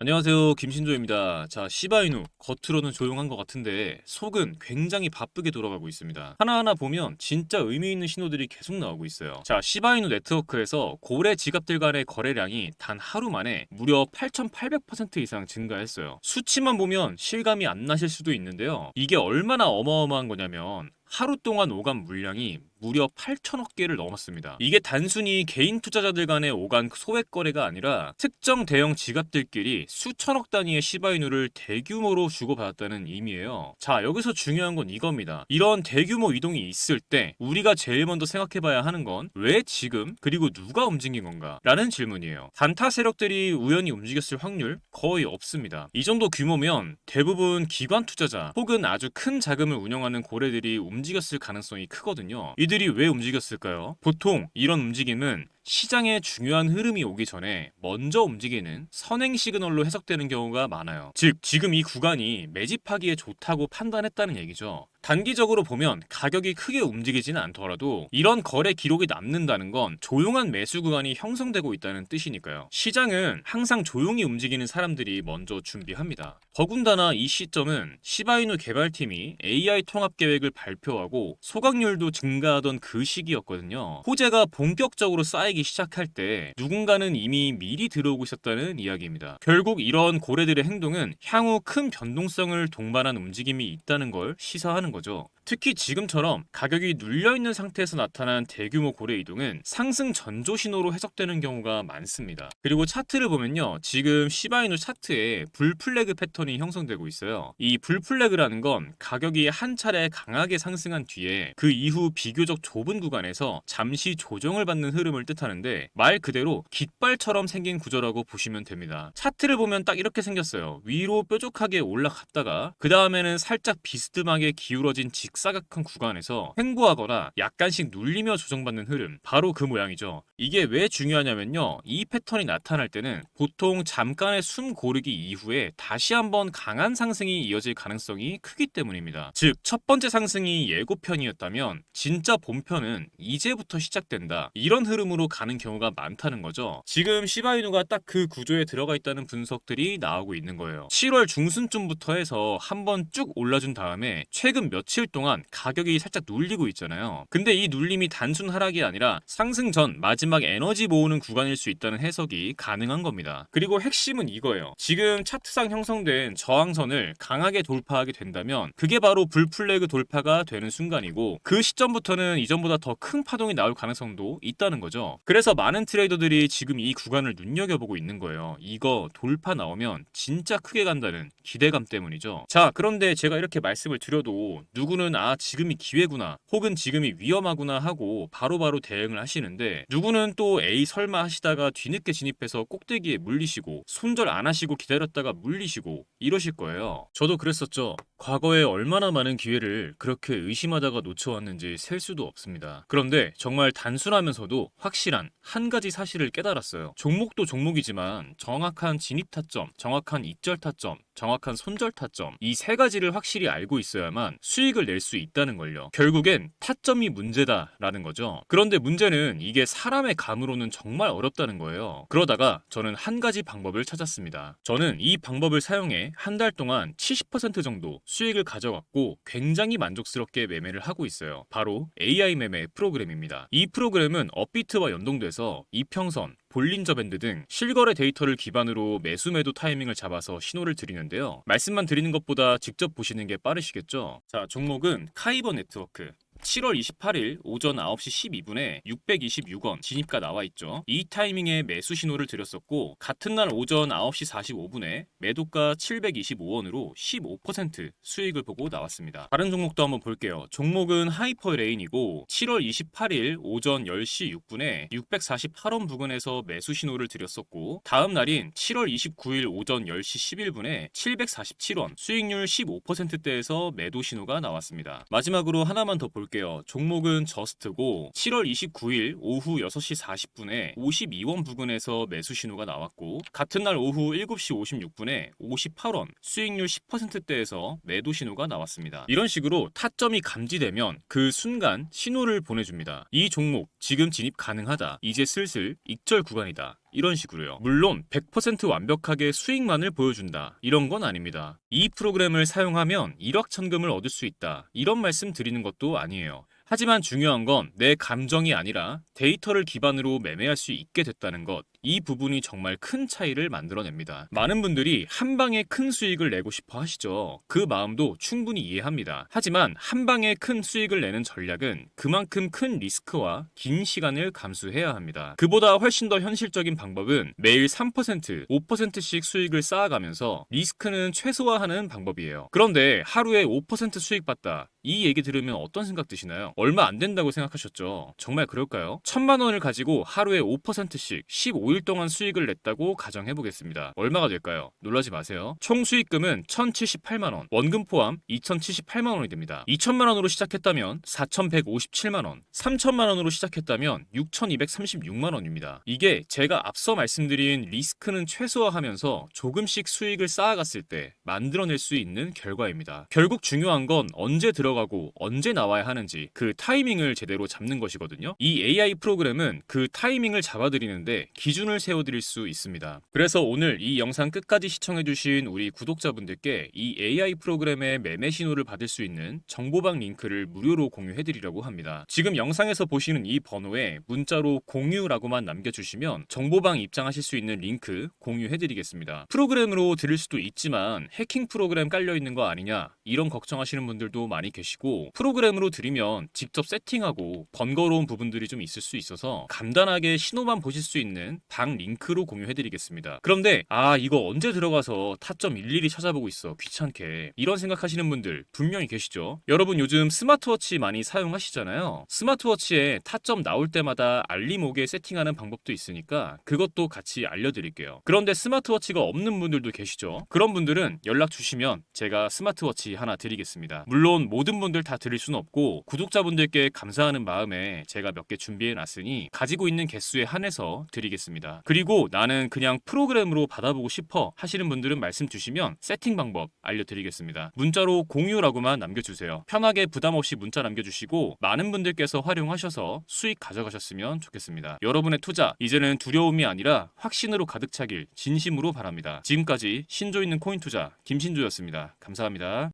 안녕하세요. 김신조입니다. 자, 시바이누 겉으로는 조용한 것 같은데 속은 굉장히 바쁘게 돌아가고 있습니다. 하나하나 보면 진짜 의미 있는 신호들이 계속 나오고 있어요. 자, 시바이누 네트워크에서 고래 지갑들 간의 거래량이 단 하루 만에 무려 8,800% 이상 증가했어요. 수치만 보면 실감이 안 나실 수도 있는데요. 이게 얼마나 어마어마한 거냐면 하루 동안 오간 물량이 무려 8천억 개를 넘었습니다. 이게 단순히 개인 투자자들 간의 오간 소액 거래가 아니라 특정 대형 지갑들끼리 수천억 단위의 시바이누를 대규모로 주고받았다는 의미예요. 자, 여기서 중요한 건 이겁니다. 이런 대규모 이동이 있을 때 우리가 제일 먼저 생각해봐야 하는 건 왜 지금 그리고 누가 움직인 건가? 라는 질문이에요. 단타 세력들이 우연히 움직였을 확률 거의 없습니다. 이 정도 규모면 대부분 기관 투자자 혹은 아주 큰 자금을 운영하는 고래들이 움직였을 가능성이 크거든요. 이들이 왜 움직였을까요? 보통 이런 움직임은 시장에 중요한 흐름이 오기 전에 먼저 움직이는 선행 시그널로 해석되는 경우가 많아요. 즉, 지금 이 구간이 매집하기에 좋다고 판단했다는 얘기죠. 단기적으로 보면 가격이 크게 움직이지는 않더라도 이런 거래 기록이 남는다는 건 조용한 매수 구간이 형성되고 있다는 뜻이니까요. 시장은 항상 조용히 움직이는 사람들이 먼저 준비합니다. 더군다나 이 시점은 시바이누 개발팀이 AI 통합 계획을 발표하고 소각률도 증가하던 그 시기였거든요. 호재가 본격적으로 쌓이기 시작할 때 누군가는 이미 미리 들어오고 있었다는 이야기입니다. 결국 이런 고래들의 행동은 향후 큰 변동성을 동반한 움직임이 있다는 걸 시사하는 거죠. 특히 지금처럼 가격이 눌려있는 상태에서 나타난 대규모 고래 이동은 상승 전조 신호로 해석되는 경우가 많습니다. 그리고 차트를 보면요, 지금 시바이누 차트에 불플래그 패턴이 형성되고 있어요. 이 불플래그라는 건 가격이 한 차례 강하게 상승한 뒤에 그 이후 비교적 좁은 구간에서 잠시 조정을 받는 흐름을 뜻하는데 말 그대로 깃발처럼 생긴 구조라고 보시면 됩니다. 차트를 보면 딱 이렇게 생겼어요. 위로 뾰족하게 올라갔다가 그 다음에는 살짝 비스듬하게 기울어진 직사각형 구간에서 횡보하거나 약간씩 눌리며 조정받는 흐름, 바로 그 모양이죠. 이게 왜 중요하냐면요, 이 패턴이 나타날 때는 보통 잠깐의 숨 고르기 이후에 다시 한번 강한 상승이 이어질 가능성이 크기 때문입니다. 즉, 첫 번째 상승이 예고편이었다면 진짜 본편은 이제부터 시작된다, 이런 흐름으로 가는 경우가 많다는 거죠. 지금 시바이누가 딱 그 구조에 들어가 있다는 분석들이 나오고 있는 거예요. 7월 중순쯤부터 해서 한번 쭉 올라준 다음에 최근 며칠 동안 가격이 살짝 눌리고 있잖아요. 근데 이 눌림이 단순 하락이 아니라 상승 전 마지막 에너지 모으는 구간일 수 있다는 해석이 가능한 겁니다. 그리고 핵심은 이거예요. 지금 차트상 형성된 저항선을 강하게 돌파하게 된다면 그게 바로 불플래그 돌파가 되는 순간이고, 그 시점부터는 이전보다 더 큰 파동이 나올 가능성도 있다는 거죠. 그래서 많은 트레이더들이 지금 이 구간을 눈여겨보고 있는 거예요. 이거 돌파 나오면 진짜 크게 간다는 기대감 때문이죠. 자, 그런데 제가 이렇게 말씀을 드려도 누구는 지금이 기회구나 혹은 지금이 위험하구나 하고 바로바로 대응을 하시는데, 누구는 또 에이 설마 하시다가 뒤늦게 진입해서 꼭대기에 물리시고 손절 안 하시고 기다렸다가 물리시고 이러실 거예요. 저도 그랬었죠. 과거에 얼마나 많은 기회를 그렇게 의심하다가 놓쳐왔는지 셀 수도 없습니다. 그런데 정말 단순하면서도 확실한 한 가지 사실을 깨달았어요. 종목도 종목이지만 정확한 진입 타점, 정확한 익절 타점, 정확한 손절 타점, 이 세 가지를 확실히 알고 있어야만 수익을 낼 수 있다는 걸요. 결국엔 타점이 문제다라는 거죠. 그런데 문제는 이게 사람의 감으로는 정말 어렵다는 거예요. 그러다가 저는 한 가지 방법을 찾았습니다. 저는 이 방법을 사용해 한 달 동안 70% 정도 수익을 가져갔고 굉장히 만족스럽게 매매를 하고 있어요. 바로 AI 매매 프로그램입니다. 이 프로그램은 업비트와 연동돼서 이평선, 볼린저 밴드 등 실거래 데이터를 기반으로 매수 매도 타이밍을 잡아서 신호를 드리는데요. 말씀만 드리는 것보다 직접 보시는 게 빠르시겠죠? 자, 종목은 카이버 네트워크. 7월 28일 오전 9시 12분에 626원 진입가 나와 있죠. 이 타이밍에 매수 신호를 드렸었고, 같은 날 오전 9시 45분에 매도가 725원으로 15% 수익을 보고 나왔습니다. 다른 종목도 한번 볼게요. 종목은 하이퍼레인이고 7월 28일 오전 10시 6분에 648원 부근에서 매수 신호를 드렸었고, 다음 날인 7월 29일 오전 10시 11분에 747원, 수익률 15%대에서 매도 신호가 나왔습니다. 마지막으로 하나만 더 볼게요. 종목은 저스트고 7월 29일 오후 6시 40분에 52원 부근에서 매수 신호가 나왔고, 같은 날 오후 7시 56분에 58원, 수익률 10%대에서 매도 신호가 나왔습니다. 이런 식으로 타점이 감지되면 그 순간 신호를 보내줍니다. 이 종목 지금 진입 가능하다, 이제 슬슬 익절 구간이다, 이런 식으로요. 물론 100% 완벽하게 수익만을 보여준다, 이런 건 아닙니다. 이 프로그램을 사용하면 일확천금을 얻을 수 있다, 이런 말씀 드리는 것도 아니에요. 하지만 중요한 건 내 감정이 아니라 데이터를 기반으로 매매할 수 있게 됐다는 것, 이 부분이 정말 큰 차이를 만들어냅니다. 많은 분들이 한 방에 큰 수익을 내고 싶어 하시죠. 그 마음도 충분히 이해합니다. 하지만 한 방에 큰 수익을 내는 전략은 그만큼 큰 리스크와 긴 시간을 감수해야 합니다. 그보다 훨씬 더 현실적인 방법은 매일 3%, 5%씩 수익을 쌓아가면서 리스크는 최소화하는 방법이에요. 그런데 하루에 5% 수익 봤다, 이 얘기 들으면 어떤 생각 드시나요? 얼마 안 된다고 생각하셨죠? 정말 그럴까요? 1000만 원을 가지고 하루에 5%씩 15일 동안 수익을 냈다고 가정해 보겠습니다. 얼마가 될까요? 놀라지 마세요. 총 수익금은 1078만 원, 원금 포함 2078만 원이 됩니다. 2000만 원으로 시작했다면 4157만 원, 3000만 원으로 시작했다면 6236만 원입니다. 이게 제가 앞서 말씀드린 리스크는 최소화하면서 조금씩 수익을 쌓아갔을 때 만들어낼 수 있는 결과입니다. 결국 중요한 건 언제 들어가고 언제 나와야 하는지 그 타이밍을 제대로 잡는 것이거든요. 이 AI 프로그램은 그 타이밍을 잡아드리는데 기준을 세워드릴 수 있습니다. 그래서 오늘 이 영상 끝까지 시청해주신 우리 구독자분들께 이 AI 프로그램의 매매 신호를 받을 수 있는 정보방 링크를 무료로 공유해드리려고 합니다. 지금 영상에서 보시는 이 번호에 문자로 공유라고만 남겨주시면 정보방 입장하실 수 있는 링크 공유해드리겠습니다. 프로그램으로 들을 수도 있지만 해킹 프로그램 깔려있는 거 아니냐, 이런 걱정하시는 분들도 많이 계시고, 프로그램으로 들으면 직접 세팅하고 번거로운 부분들이 좀 있을 수 있어서 간단하게 신호만 보실 수 있는 방 링크로 공유해드리겠습니다. 그런데 이거 언제 들어가서 타점 일일이 찾아보고 있어, 귀찮게, 이런 생각하시는 분들 분명히 계시죠? 여러분 요즘 스마트워치 많이 사용하시잖아요. 스마트워치에 타점 나올 때마다 알림 오게 세팅하는 방법도 있으니까 그것도 같이 알려드릴게요. 그런데 스마트워치가 없는 분들도 계시죠? 그런 분들은 연락 주시면 제가 스마트워치 하나 드리겠습니다. 물론 모든 분들 다 드릴 수는 없고 구독자분들께 감사하는 마음에 제가 몇 개 준비해 놨으니 가지고 있는 개수에 한해서 드리겠습니다. 그리고 나는 그냥 프로그램으로 받아보고 싶어 하시는 분들은 말씀 주시면 세팅 방법 알려드리겠습니다. 문자로 공유라고만 남겨주세요. 편하게 부담 없이 문자 남겨주시고 많은 분들께서 활용하셔서 수익 가져가셨으면 좋겠습니다. 여러분의 투자 이제는 두려움이 아니라 확신으로 가득 차길 진심으로 바랍니다. 지금까지 신조 있는 코인 투자 김신조였습니다. 감사합니다.